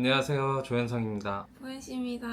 안녕하세요, 조현성입니다. 호연씨입니다.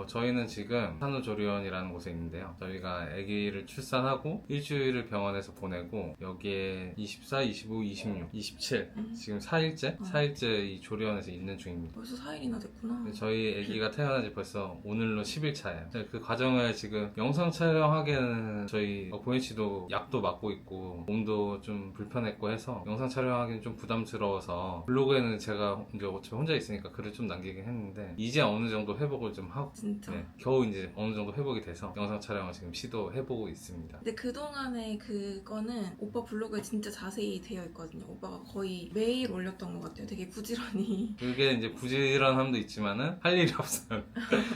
저희는 지금 산후조리원이라는 곳에 있는데요. 저희가 아기를 출산하고 일주일을 병원에서 보내고 여기에 24, 25, 26, 27 지금 4일째 이 조리원에서 있는 중입니다. 벌써 4일이나 됐구나. 저희 아기가 태어난 지 벌써 오늘로 10일 차예요. 그 과정을 지금 영상 촬영하기에는 저희 보현 씨도 약도 맞고 있고 몸도 좀 불편했고 해서 영상 촬영하기는 좀 부담스러워서 블로그에는 제가 이제 어차피 혼자 있으니까 글을 좀 남기긴 했는데 이제 어느 정도 회복을 좀 하고 진짜. 겨우 이제 어느 정도 회복이 돼서 영상 촬영을 지금 시도해보고 있습니다. 근데 그동안에 그거는 오빠 블로그에 진짜 자세히 되어 있거든요. 오빠가 거의 매일 올렸던 것 같아요. 되게 부지런히. 그게 이제 부지런함도 있지만은 할 일이 없어요.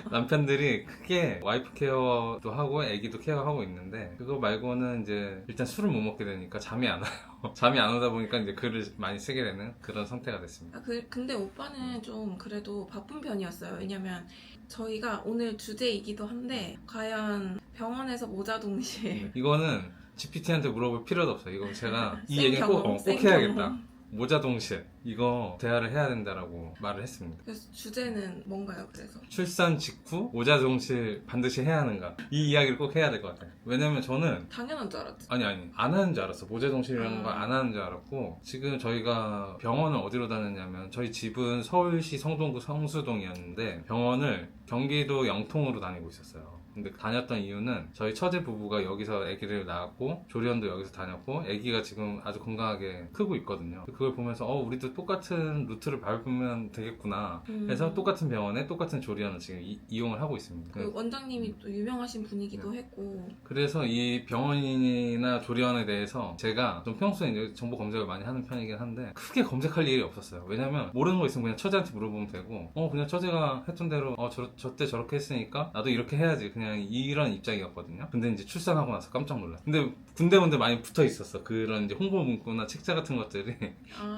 남편들이 크게 와이프 케어도 하고 아기도 케어하고 있는데 그거 말고는 이제 일단 술을 못 먹게 되니까 잠이 안 와요. 잠이 안 오다 보니까 이제 글을 많이 쓰게 되는 그런 상태가 됐습니다. 근데 오빠는 좀 그래도 바쁜 편이었어요. 왜냐면 저희가 오늘 주제이기도 한데 과연 병원에서 모자 동시에 이거는 GPT한테 물어볼 필요도 없어요. 이거 제가 이 생 얘기는 경험, 꼭 생 해야겠다. 경험. 모자 동실 이거 대화를 해야 된다라고 말을 했습니다. 그래서 주제는 뭔가요? 그래서 출산 직후 모자 동실 반드시 해야 하는가 이 이야기를 꼭 해야 될 것 같아요. 왜냐면 저는 당연한 줄 알았지. 아니 안 하는 줄 알았어. 모자 동실이라는 거 아. 안 하는 줄 알았고 지금 저희가 병원을 어디로 다녔냐면 저희 집은 서울시 성동구 성수동이었는데 병원을 경기도 영통으로 다니고 있었어요. 근데 다녔던 이유는 저희 처제 부부가 여기서 아기를 낳았고 조리원도 여기서 다녔고 아기가 지금 아주 건강하게 크고 있거든요. 그걸 보면서 우리도 똑같은 루트를 밟으면 되겠구나 해서 똑같은 병원에 똑같은 조리원을 지금 이용을 하고 있습니다. 그 원장님이 또 유명하신 분이기도 했고. 그래서 이 병원이나 조리원에 대해서 제가 좀 평소에 이제 정보 검색을 많이 하는 편이긴 한데 크게 검색할 일이 없었어요. 왜냐면 모르는 거 있으면 그냥 처제한테 물어보면 되고 그냥 처제가 했던 대로 저때 저렇게 했으니까 나도 이렇게 해야지 그냥 이런 입장이었거든요. 근데 이제 출산하고 나서 깜짝 놀랐어요. 근데 군데군데 많이 붙어 있었어. 그런 이제 홍보 문구나 책자 같은 것들이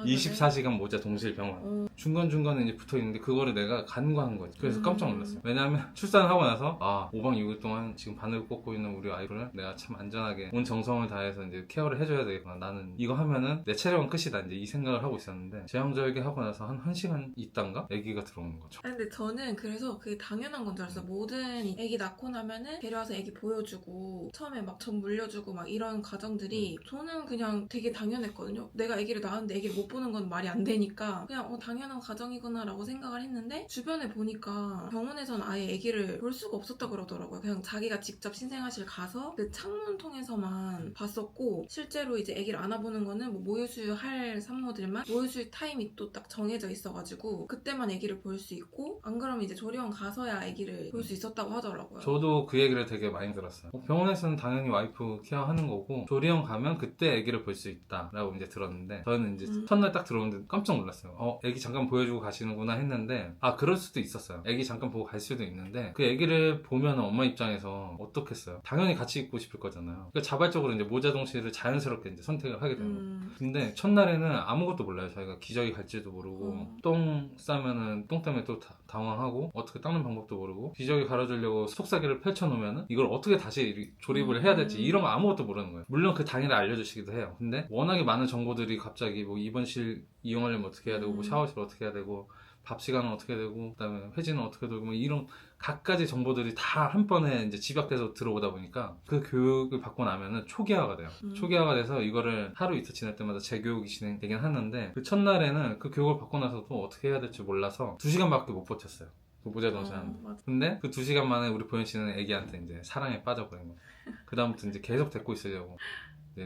24시간 모자 동실 병원 중간중간에 이제 붙어 있는데 그거를 내가 간과한 거지. 그래서 깜짝 놀랐어요. 왜냐하면 출산을 하고 나서 5박 6일 동안 지금 바늘을 꽂고 있는 우리 아이를 내가 참 안전하게 온 정성을 다해서 이제 케어를 해줘야 되겠구나. 나는 이거 하면은 내 체력은 끝이다. 이제 이 생각을 하고 있었는데 제왕절개 하고 나서 한 1시간 있단가 아기가 들어오는 거죠. 근데 저는 그래서 그게 당연한 건 줄 알았어요. 모든 아기 낳고 나면은 데려와서 아기 보여주고 처음에 막 전 물려주고 막 이런 과정들이 저는 그냥 되게 당연했거든요. 내가 아기를 낳았는데 아기를 못 보는 건 말이 안 되니까 그냥 당연한 과정이구나 라고 생각을 했는데 주변에 보니까 병원에서는 아예 아기를 볼 수가 없었다 그러더라고요. 그냥 자기가 직접 신생아실 가서 그 창문 통해서만 봤었고 실제로 이제 아기를 안아보는 거는 뭐 모유수유 할 산모들만 모유수유 타임이 또 딱 정해져 있어가지고 그때만 아기를 볼 수 있고 안 그러면 이제 조리원 가서야 아기를 볼 수 있었다고 하더라고요. 저도 그 얘기를 되게 많이 들었어요. 병원에서는 당연히 와이프 케어하는 거고 조리원 가면 그때 아기를 볼 수 있다라고 이제 들었는데 저는 이제 첫날 딱 들어오는데 깜짝 놀랐어요. 아기 잠깐 보여주고 가시는구나 했는데 그럴 수도 있었어요. 아기 잠깐 보고 갈 수도 있는데 그 아기를 보면 엄마 입장에서 어떻겠어요? 당연히 같이 있고 싶을 거잖아요. 그러니까 자발적으로 이제 모자 동실을 자연스럽게 이제 선택을 하게 되는 거예요. 근데 첫날에는 아무것도 몰라요. 저희가 기저귀 갈지도 모르고 똥 싸면은 똥 때문에 또 당황하고 어떻게 닦는 방법도 모르고 기저귀 갈아주려고 속삭이를 펼쳐놓으면은 이걸 어떻게 다시 조립을 해야 될지 이런 거 아무것도 모르는 거예요. 물론 그 당일에 알려주시기도 해요. 근데 워낙에 많은 정보들이 갑자기 뭐 입원실 이용하려면 어떻게 해야 되고 뭐 샤워실 어떻게 해야 되고 밥 시간은 어떻게 되고 그다음에 회진은 어떻게 되고 뭐 이런 갖가지 정보들이 다 한 번에 이제 집약돼서 들어오다 보니까 그 교육을 받고 나면은 초기화가 돼요. 초기화가 돼서 이거를 하루 이틀 지날 때마다 재교육이 진행되긴 하는데 그 첫날에는 그 교육을 받고 나서도 어떻게 해야 될지 몰라서 2시간밖에 못 버텼어요. 그 모자 동실하는데. 근데 그 2시간 만에 우리 보현 씨는 애기한테 이제 사랑에 빠져버린 거예요. 그 다음부터 이제 계속 데리고 있으려고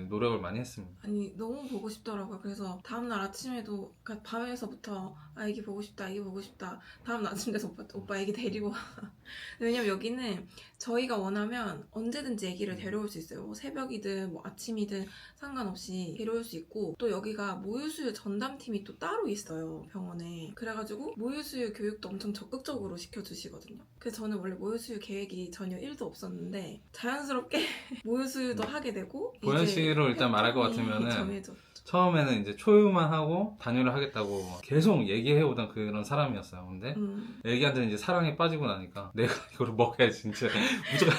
노력을 많이 했습니다. 아니 너무 보고 싶더라고요. 그래서 다음날 아침에도 그러니까 밤에서부터 아기 보고 싶다 아기 보고 싶다 다음날 아침 돼서 오빠 아기 데리고 와. 왜냐면 여기는 저희가 원하면 언제든지 아기를 데려올 수 있어요. 뭐 새벽이든 뭐 아침이든 상관없이 데려올 수 있고 또 여기가 모유수유 전담팀이 또 따로 있어요 병원에. 그래가지고 모유수유 교육도 엄청 적극적으로 시켜주시거든요. 그래서 저는 원래 모유수유 계획이 전혀 1도 없었는데 자연스럽게 모유수유도 하게 되고 보현 씨로 일단 말할 것 같으면은 정해져. 처음에는 이제 초유만 하고 단유를 하겠다고 계속 얘기해오던 그런 사람이었어요. 근데 애기한테 이제 사랑에 빠지고 나니까 내가 이거를 먹어야지 진짜 무조건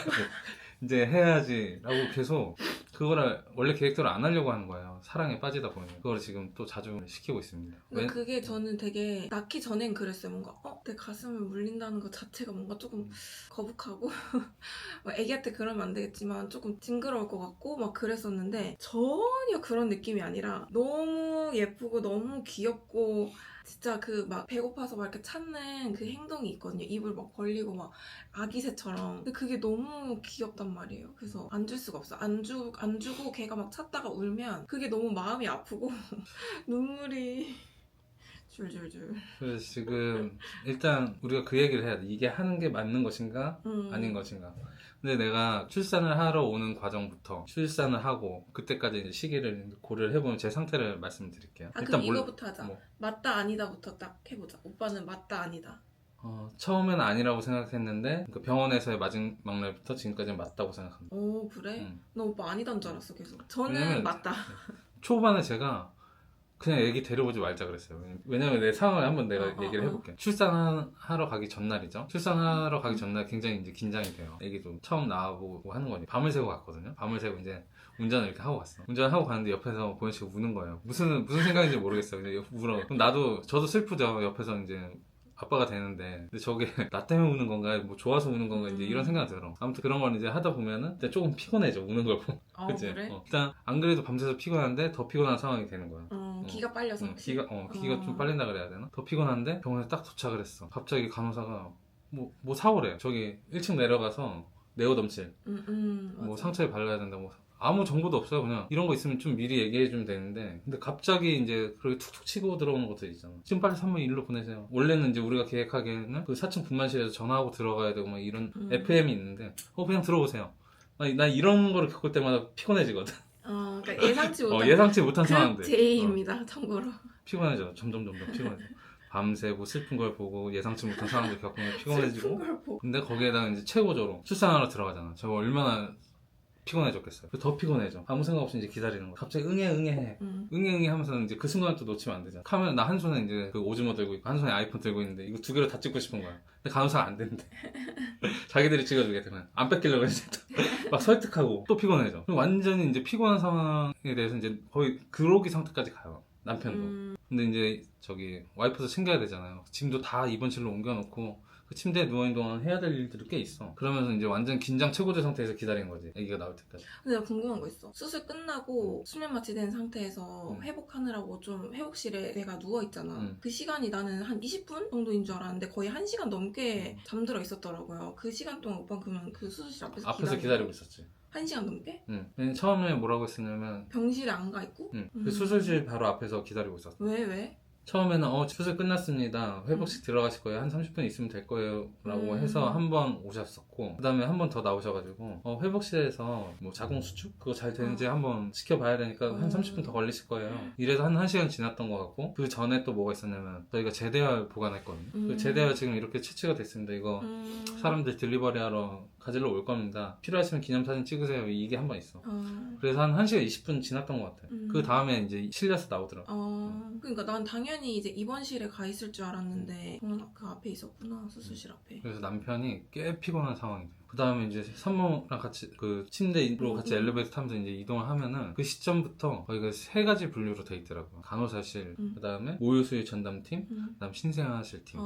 이제 해야지 라고 계속 그거를 원래 계획대로 안 하려고 하는 거예요. 사랑에 빠지다 보면. 그걸 지금 또 자주 시키고 있습니다. 근데 그게 저는 되게 낳기 전엔 그랬어요. 뭔가 내 가슴을 물린다는 것 자체가 뭔가 조금 거북하고 막 애기한테 그러면 안 되겠지만 조금 징그러울 것 같고 막 그랬었는데 전혀 그런 느낌이 아니라 너무 예쁘고 너무 귀엽고 진짜 그 막 배고파서 막 이렇게 찾는 그 행동이 있거든요. 입을 막 벌리고 막 아기새처럼. 근데 그게 너무 귀엽단 말이에요. 그래서 안 줄 수가 없어. 안 주고 걔가 막 찾다가 울면 그게 너무 마음이 아프고 눈물이 줄줄줄. 그래서 지금 일단 우리가 그 얘기를 해야 돼. 이게 하는 게 맞는 것인가 아닌 것인가. 근데 내가 출산을 하러 오는 과정부터 출산을 하고 그때까지 이제 시기를 고려를 해보면 제 상태를 말씀드릴게요. 그럼 이거부터 하자. 뭐, 맞다 아니다부터 딱 해보자. 오빠는 맞다 아니다. 처음에는 아니라고 생각했는데 그 병원에서의 마지막 날부터 지금까지는 맞다고 생각합니다. 오 그래? 너 오빠 아니단 줄 알았어 계속. 저는 왜냐면 맞다. 초반에 제가 그냥 애기 데려오지 말자 그랬어요. 왜냐면 내 상황을 한번 내가 얘기를 해볼게. 출산하러 가기 전날이죠. 출산하러 가기 전날 굉장히 이제 긴장이 돼요. 애기도 처음 나와보고 하는 거니. 밤을 새고 갔거든요. 밤을 새고 이제 운전을 이렇게 하고 갔어. 운전을 하고 가는데 옆에서 보현 씨가 우는 거예요. 무슨 생각인지 모르겠어요. 그냥 울어. 그럼 저도 슬프죠. 옆에서 이제 아빠가 되는데 근데 저게 나 때문에 우는 건가 뭐 좋아서 우는 건가 이제 이런 생각이 들어. 아무튼 그런 걸 이제 하다 보면은 이제 조금 피곤해져 우는 걸 보면. 그치? 그래? 일단 안 그래도 밤새서 피곤한데 더 피곤한 상황이 되는 거야. 기가 빨려서. 기가 좀 빨린다 그래야 되나? 더 피곤한데 병원에 딱 도착을 했어. 갑자기 간호사가 뭐 사오래. 저기 1층 내려가서 네오덤칠 뭐 맞아. 상처에 발라야 된다 뭐 아무 정보도 없어요. 그냥 이런 거 있으면 좀 미리 얘기해주면 되는데 근데 갑자기 이제 그렇게 툭툭 치고 들어오는 것들 있잖아. 지금 빨리 산모 일로 보내세요. 원래는 이제 우리가 계획하기에는 그 4층 분만실에서 전화하고 들어가야 되고 막 이런 FM이 있는데 그냥 들어오세요. 나 이런 거를 겪을 때마다 피곤해지거든. 그러니까 예상치 못한 예상치 못한 상황들. 제이입니다. 참고로. 피곤해져. 점점 피곤해져. 밤새고 슬픈 걸 보고 예상치 못한 상황들 겪으면 슬픈 피곤해지고. 걸 보고. 근데 거기에다가 이제 최고조로 출산하러 들어가잖아. 저거 얼마나 피곤해졌겠어요. 더 피곤해져. 아무 생각 없이 이제 기다리는 거야. 갑자기 응애 해. 응애 하면서 이제 그 순간 또 놓치면 안 되잖아. 카메라 나 한 손에 이제 그 오즈모 들고 있고 한 손에 아이폰 들고 있는데 이거 두 개로 다 찍고 싶은 거야. 근데 간호사가 안 된대. 자기들이 찍어주게 되면 안 뺏기려고 해서 막 설득하고 또 피곤해져. 그럼 완전히 이제 피곤한 상황에 대해서 이제 거의 그로기 상태까지 가요. 남편도. 근데 이제 저기 와이프도 챙겨야 되잖아요. 짐도 다 입원실로 옮겨놓고 그 침대에 누워있는 동안 해야 될 일들이 꽤 있어. 그러면서 이제 완전 긴장 최고조 상태에서 기다리는 거지. 아기가 나올 때까지. 근데 내가 궁금한 거 있어. 수술 끝나고 수면 마취된 상태에서 회복하느라고 좀 회복실에 내가 누워있잖아. 그 시간이 나는 한 20분 정도인 줄 알았는데 거의 1시간 넘게 잠들어 있었더라고요. 그 시간 동안 오빠는 그러면 그 수술실 앞에서 기다리고 있었지. 1시간 넘게? 응. 처음에 뭐라고 했었냐면 병실에 안 가 있고? 그 수술실 바로 앞에서 기다리고 있었어. 왜? 처음에는 수술 끝났습니다. 회복식 들어가실 거예요. 한 30분 있으면 될 거예요. 라고 해서 한 번 오셨었고 그 다음에 한 번 더 나오셔가지고 회복실에서 뭐 자궁 수축? 그거 잘 되는지 한번 지켜봐야 되니까 한 30분 더 걸리실 거예요. 이래서 한 1시간 지났던 것 같고 그 전에 또 뭐가 있었냐면 저희가 제대열 보관했거든요. 그 제대열 지금 이렇게 채취가 됐습니다. 이거 사람들 딜리버리 하러 가지러 올 겁니다. 필요하시면 기념사진 찍으세요. 이게 한 번 있어. 그래서 한 1시간 20분 지났던 것 같아요. 그 다음에 이제 실려서 나오더라고. 그러니까 난 당연히 이제 입원실에 가 있을 줄 알았는데 그 앞에 있었구나. 수술실 앞에. 그래서 남편이 꽤 피곤한 상황이죠. 그 다음에 이제 산모랑 같이 그 침대로 같이 엘리베이터 타면서 이제 이동을 하면은 그 시점부터 거의 그 세 가지 분류로 돼 있더라고요. 간호사실, 그 다음에 모유수유 전담팀, 그 다음 신생아실 팀.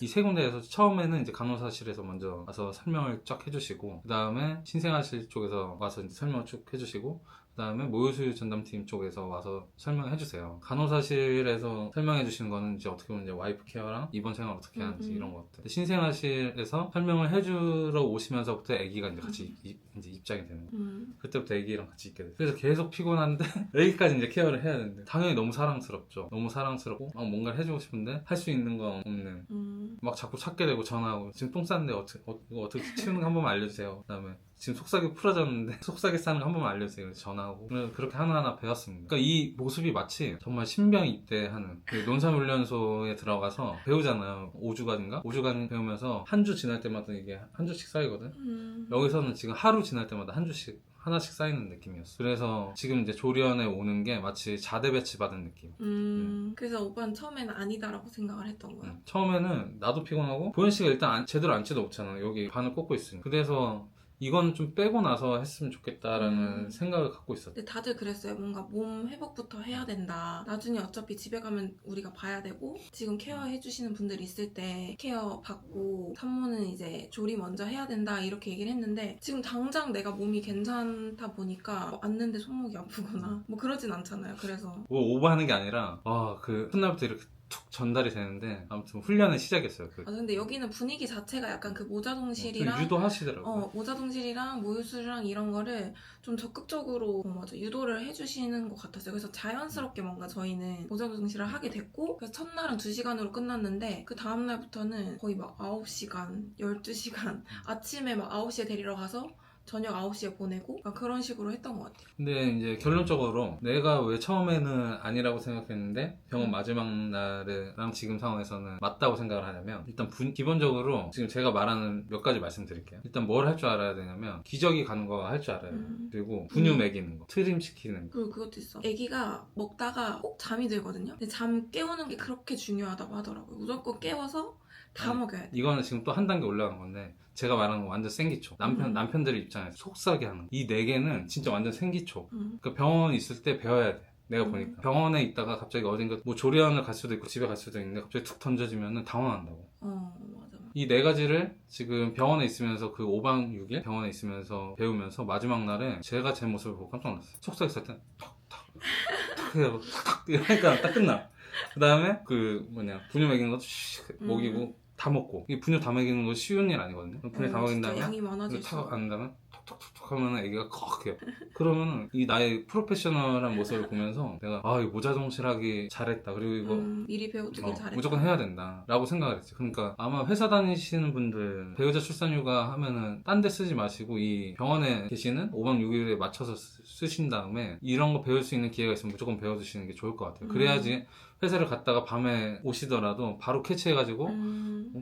이 세 군데에서 처음에는 이제 간호사실에서 먼저 와서 설명을 쫙 해주시고, 그 다음에 신생아실 쪽에서 와서 이제 설명을 쭉 해주시고, 그 다음에 모유수유 전담팀 쪽에서 와서 설명해 주세요. 간호사실에서 설명해 주시는 거는 이제 어떻게 보면 이제 와이프 케어랑 입원 생활 어떻게 하는지 이런 것들. 신생아실에서 설명을 해주러 오시면서부터 아기가 이제 같이 이제 입장이 되는 거예요. 그때부터 아기랑 같이 있게 돼요. 그래서 계속 피곤한데 아기까지 이제 케어를 해야 되는데 당연히 너무 사랑스럽죠. 너무 사랑스럽고 막 뭔가를 해주고 싶은데 할 수 있는 거 없는. 막 자꾸 찾게 되고 전화하고 지금 똥 쌌는데 이거 어떻게 치우는 거 한 번만 알려주세요. 그 다음에 지금 속삭이 풀어졌는데 속삭이 싸는 거 한 번만 알려주세요. 그래서 전화하고 그렇게 하나하나 배웠습니다. 그러니까 이 모습이 마치 정말 신병 입대하는 그 논사훈련소에 들어가서 배우잖아요. 5주간인가? 5주간 배우면서 한 주 지날 때마다 이게 한 주씩 쌓이거든. 여기서는 지금 하루 지날 때마다 한 주씩 하나씩 쌓이는 느낌이었어. 그래서 지금 이제 조리원에 오는 게 마치 자대 배치 받은 느낌. 그래서 오빠는 처음에는 아니다라고 생각을 했던 거야. 처음에는 나도 피곤하고 보현 씨가 일단 제대로 앉지도 못하잖아. 여기 바늘 꽂고 있으니까. 그래서 이건 좀 빼고 나서 했으면 좋겠다라는 생각을 갖고 있었어요. 근데 다들 그랬어요. 뭔가 몸 회복부터 해야 된다. 나중에 어차피 집에 가면 우리가 봐야 되고 지금 케어해주시는 분들 있을 때 케어 받고 산모는 이제 조리 먼저 해야 된다 이렇게 얘기를 했는데 지금 당장 내가 몸이 괜찮다 보니까 뭐 앉는데 손목이 아프거나 뭐 그러진 않잖아요. 그래서 뭐 오버하는 게 아니라 그 첫날부터 이렇게 툭 전달이 되는데 아무튼 훈련의 시작이었어요. 근데 여기는 분위기 자체가 약간 그 모자동실이랑 유도하시더라고요. 모자동실이랑 모유수유랑 이런 거를 좀 적극적으로 유도를 해주시는 것 같았어요. 그래서 자연스럽게 뭔가 저희는 모자동실을 하게 됐고 그래서 첫날은 2시간으로 끝났는데 그 다음날부터는 거의 막 9시간, 12시간 아침에 막 9시에 데리러 가서 저녁 9시에 보내고 그런 식으로 했던 것 같아요. 근데 이제 결론적으로 내가 왜 처음에는 아니라고 생각했는데 병원 마지막 날이랑 지금 상황에서는 맞다고 생각을 하냐면 일단 기본적으로 지금 제가 말하는 몇 가지 말씀드릴게요. 일단 뭘 할 줄 알아야 되냐면 기저귀 가는 거 할 줄 알아요. 그리고 분유 먹이는 거, 트림 시키는 거. 그리고 그것도 있어. 아기가 먹다가 꼭 잠이 들거든요. 근데 잠 깨우는 게 그렇게 중요하다고 하더라고요. 무조건 깨워서 다 먹여야 돼. 이거는 지금 또 한 단계 올라간 건데 제가 말하는 건 완전 생기초. 남편들의 입장에서 속삭이 하는 거. 이 4개는 진짜 완전 생기초. 그러니까 병원 있을 때 배워야 돼. 내가 보니까 병원에 있다가 갑자기 어딘가 뭐 조리원을 갈 수도 있고 집에 갈 수도 있는데 갑자기 툭 던져지면 당황한다고. 맞아. 이 4가지를 지금 병원에 있으면서 그 5박 6일 병원에 있으면서 배우면서 마지막 날에 제가 제 모습을 보고 깜짝 놀랐어요. 속삭였을 때 턱턱 해서 탁탁 이러니까 딱 끝나. 그 다음에 분유 먹이는 것도 먹이고 다 먹고 이 분유 다 먹이는 거 쉬운 일 아니거든요. 분유 다 먹인 다음에 양이 많아질 탁 안 다음에 톡톡톡 하면 애기가 컥해요. 그러면은 이 나의 프로페셔널한 모습을 보면서 내가 이 모자동실하기 잘했다. 그리고 이거 미리 배워두길 잘했다. 무조건 해야 된다 라고 생각을 했어요. 그러니까 아마 회사 다니시는 분들 배우자 출산휴가 하면은 딴 데 쓰지 마시고 이 병원에 계시는 5박 6일에 맞춰서 쓰신 다음에 이런 거 배울 수 있는 기회가 있으면 무조건 배워두시는 게 좋을 것 같아요. 그래야지 회사를 갔다가 밤에 오시더라도 바로 캐치해가지고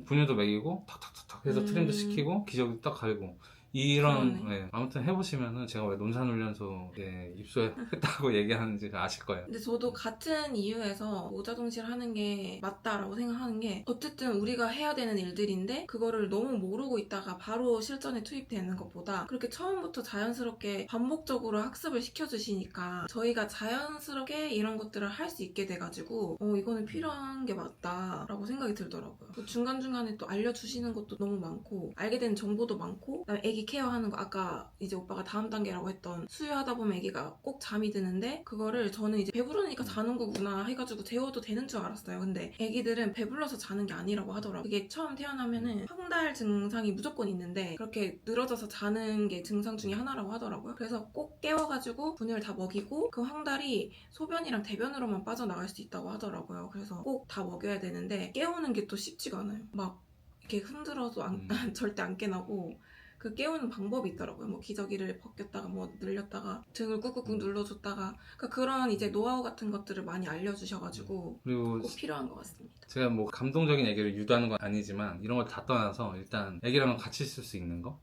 분유도 먹이고 탁탁탁탁 해서 트림도 시키고 기저귀도 딱 갈고 이런 아무튼 해보시면은 제가 왜 논산훈련소에 입소했다고 얘기하는지 아실 거예요. 근데 저도 같은 이유에서 모자동실 하는 게 맞다라고 생각하는 게 어쨌든 우리가 해야 되는 일들인데 그거를 너무 모르고 있다가 바로 실전에 투입되는 것보다 그렇게 처음부터 자연스럽게 반복적으로 학습을 시켜주시니까 저희가 자연스럽게 이런 것들을 할 수 있게 돼가지고 이거는 필요한 게 맞다라고 생각이 들더라고요. 또 중간중간에 또 알려주시는 것도 너무 많고 알게 되는 정보도 많고 그다음에 애기 케어하는 거 아까 이제 오빠가 다음 단계라고 했던 수유하다 보면 애기가 꼭 잠이 드는데 그거를 저는 이제 배부르니까 자는 거구나 해가지고 재워도 되는 줄 알았어요. 근데 애기들은 배불러서 자는 게 아니라고 하더라고요. 그게 처음 태어나면은 황달 증상이 무조건 있는데 그렇게 늘어져서 자는 게 증상 중에 하나라고 하더라고요. 그래서 꼭 깨워가지고 분유를 다 먹이고 그 황달이 소변이랑 대변으로만 빠져나갈 수 있다고 하더라고요. 그래서 꼭 다 먹여야 되는데 깨우는 게 또 쉽지가 않아요. 막 이렇게 흔들어도 절대 안 깨나고 그 깨우는 방법이 있더라고요. 뭐 기저귀를 벗겼다가 뭐 늘렸다가 등을 꾹꾹꾹 눌러줬다가 그런 이제 노하우 같은 것들을 많이 알려주셔가지고 그리고 꼭 필요한 것 같습니다. 제가 뭐 감동적인 얘기를 유도하는 건 아니지만 이런 걸 다 떠나서 일단 애기랑 같이 있을 수 있는 거.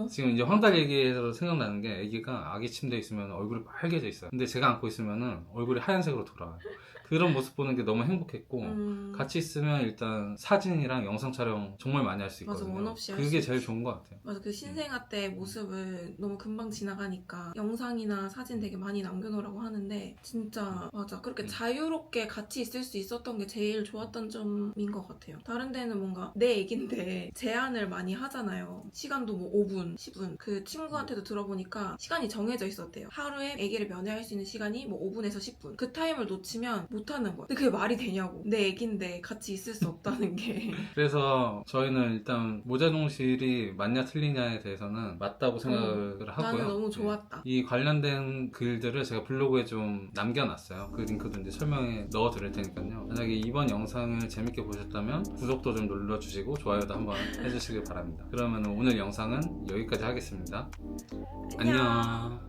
지금 이제 황달 얘기해서 생각나는 게 애기가 아기 침대에 있으면 얼굴이 빨개져 있어요. 근데 제가 안고 있으면 얼굴이 하얀색으로 돌아와요. 그런 모습 보는 게 너무 행복했고 같이 있으면 일단 사진이랑 영상 촬영 정말 많이 할 수 있거든요. 맞아, 원없이 할 그게 수 제일 있지. 좋은 것 같아요. 맞아, 그 신생아 때 모습을 너무 금방 지나가니까 영상이나 사진 되게 많이 남겨놓으라고 하는데 진짜 맞아, 그렇게 자유롭게 같이 있을 수 있었던 게 제일 좋았던 점인 것 같아요. 다른 데는 뭔가 내 얘긴데 제한을 많이 하잖아요. 시간도 뭐 5분, 10분. 그 친구한테도 들어보니까 시간이 정해져 있었대요. 하루에 아기를 면회할 수 있는 시간이 뭐 5분에서 10분. 그 타임을 놓치면 못하는 거예요. 근데 그게 말이 되냐고. 내 애긴데 같이 있을 수 없다는 게. 그래서 저희는 일단 모자동실이 맞냐 틀리냐에 대해서는 맞다고 생각을 하고요. 나는 너무 좋았다. 이 관련된 글들을 제가 블로그에 좀 남겨놨어요. 그 링크도 이제 설명에 넣어드릴 테니까요. 만약에 이번 영상을 재밌게 보셨다면 구독도 좀 눌러주시고 좋아요도 한번 해주시길 바랍니다. 그러면 오늘 영상은 여기까지 하겠습니다. 안녕.